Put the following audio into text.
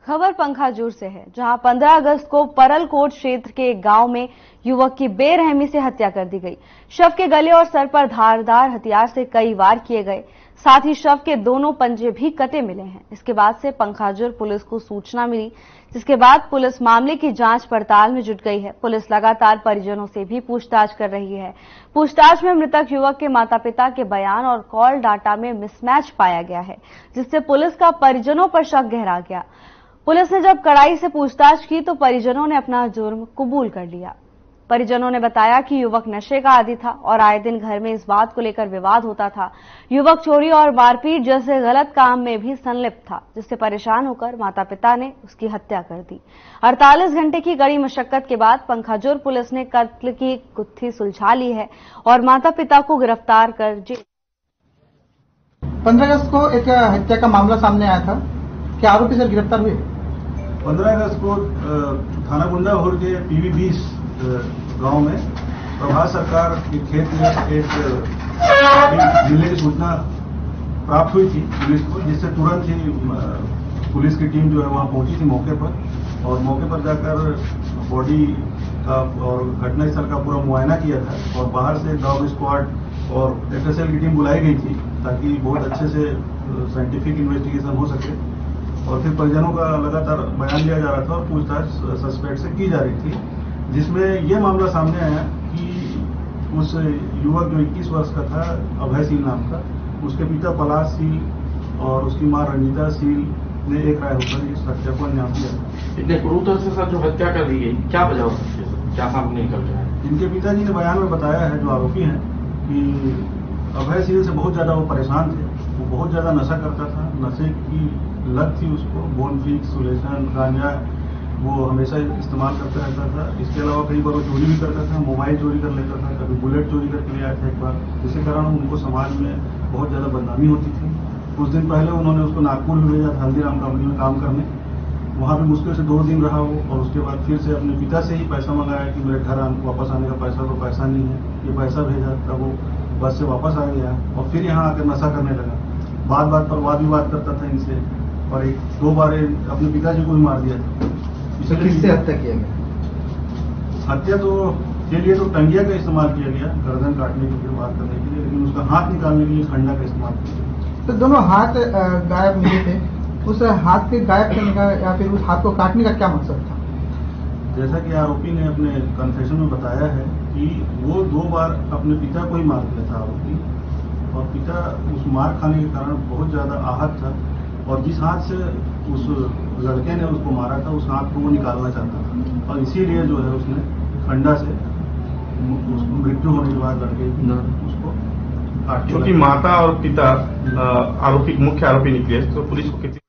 खबर पंखाजूर से है, जहां 15 अगस्त को परलकोट क्षेत्र के एक गांव में युवक की बेरहमी से हत्या कर दी गई। शव के गले और सर पर धारदार हथियार से कई वार किए गए। साथ ही शव के दोनों पंजे भी कटे मिले हैं। इसके बाद से पंखाजूर पुलिस को सूचना मिली, जिसके बाद पुलिस मामले की जांच पड़ताल में जुट गई है। पुलिस लगातार परिजनों से भी पूछताछ कर रही है। पूछताछ में मृतक युवक के माता पिता के बयान और कॉल डाटा में मिसमैच पाया गया है, जिससे पुलिस का परिजनों पर शक गहरा गया। पुलिस ने जब कड़ाई से पूछताछ की तो परिजनों ने अपना जुर्म कबूल कर लिया। परिजनों ने बताया कि युवक नशे का आदी था और आए दिन घर में इस बात को लेकर विवाद होता था। युवक चोरी और मारपीट जैसे गलत काम में भी संलिप्त था, जिससे परेशान होकर माता पिता ने उसकी हत्या कर दी। 48 घंटे की कड़ी मशक्कत के बाद पंखाजूर पुलिस ने कत्ल की गुत्थी सुलझा ली है और माता पिता को गिरफ्तार कर जेल। 15 अगस्त को एक हत्या का मामला सामने आया था, क्या आरोपी सर गिरफ्तार हुए? 15 अगस्त को थाना गुंडाहोर के पीवी 20 गांव में प्रभात सरकार के खेत में एक मिलने की सूचना प्राप्त हुई थी पुलिस को, जिससे तुरंत ही पुलिस की टीम जो है वहां पहुंची थी मौके पर, और मौके पर जाकर बॉडी का और घटनास्थल का पूरा मुआयना किया था। और बाहर से डॉग स्क्वाड और एफएसएल की टीम बुलाई गई थी ताकि बहुत अच्छे से साइंटिफिक इन्वेस्टिगेशन हो सके। और फिर परिजनों का लगातार बयान लिया जा रहा था और पूछताछ सस्पेक्ट से की जा रही थी, जिसमें यह मामला सामने आया कि उस युवक जो 21 वर्ष का था, अभय सील नाम का, उसके पिता पलाश सील और उसकी मां रंजीता सील ने एक राय होकर इस हत्या को अंजाम दिया। इतने क्रूरता से सर जो हत्या कर दी गई, क्या वजह हो सकती है, क्या सामने निकल रहा है? इनके पिताजी ने बयान में बताया है, जो आरोपी हैं, कि अभय सील से बहुत ज्यादा वो परेशान थे। वो बहुत ज्यादा नशा करता था, नशे की लत थी उसको, बोनफिक्स, सुलेशन, गांजा वो हमेशा इस्तेमाल करता रहता था। इसके अलावा कई बार वो चोरी भी करता था, मोबाइल चोरी कर लेता था, कभी बुलेट चोरी करके ले आया था एक बार, जिसके कारण उनको समाज में बहुत ज्यादा बदनामी होती थी। कुछ दिन पहले उन्होंने उसको नागपुर में भेजा था हल्दीराम कंपनी में काम करने। वहां भी मुश्किल से 2 दिन रहा वो, और उसके बाद फिर से अपने पिता से ही पैसा मंगाया कि मेरे घर वापस आने का पैसा, तो पैसा नहीं है, ये पैसा भेजा। तब वो बस से वापस आ गया और फिर यहाँ आकर नशा करने लगा। बात बात पर वाद विवाद करता था इनसे, और 1-2 बार अपने पिताजी को भी मार दिया था। किससे हत्या किया गया? हत्या तो के लिए तो टंगिया का इस्तेमाल किया गया, गर्दन काटने की, फिर बात करने के लिए, लेकिन उसका हाथ निकालने के लिए खंडा का इस्तेमाल किया गया। तो दोनों हाथ गायब मिले थे, उस हाथ के गायब करने का या फिर उस हाथ को काटने का क्या मकसद था? जैसा कि आरोपी ने अपने कन्फेशन में बताया है कि वो 2 बार अपने पिता को ही मार दिया था आरोपी, और पिता उस मार खाने के कारण बहुत ज्यादा आहत था, और जिस हाथ से उस लड़के ने उसको मारा था, उस हाथ को वो निकालना चाहता था, और इसीलिए जो है उसने खंडा से उसको मृत्यु होने के बाद लड़के उसको काट। क्योंकि माता और पिता मुख्य आरोपी निकले, तो पुलिस को कितनी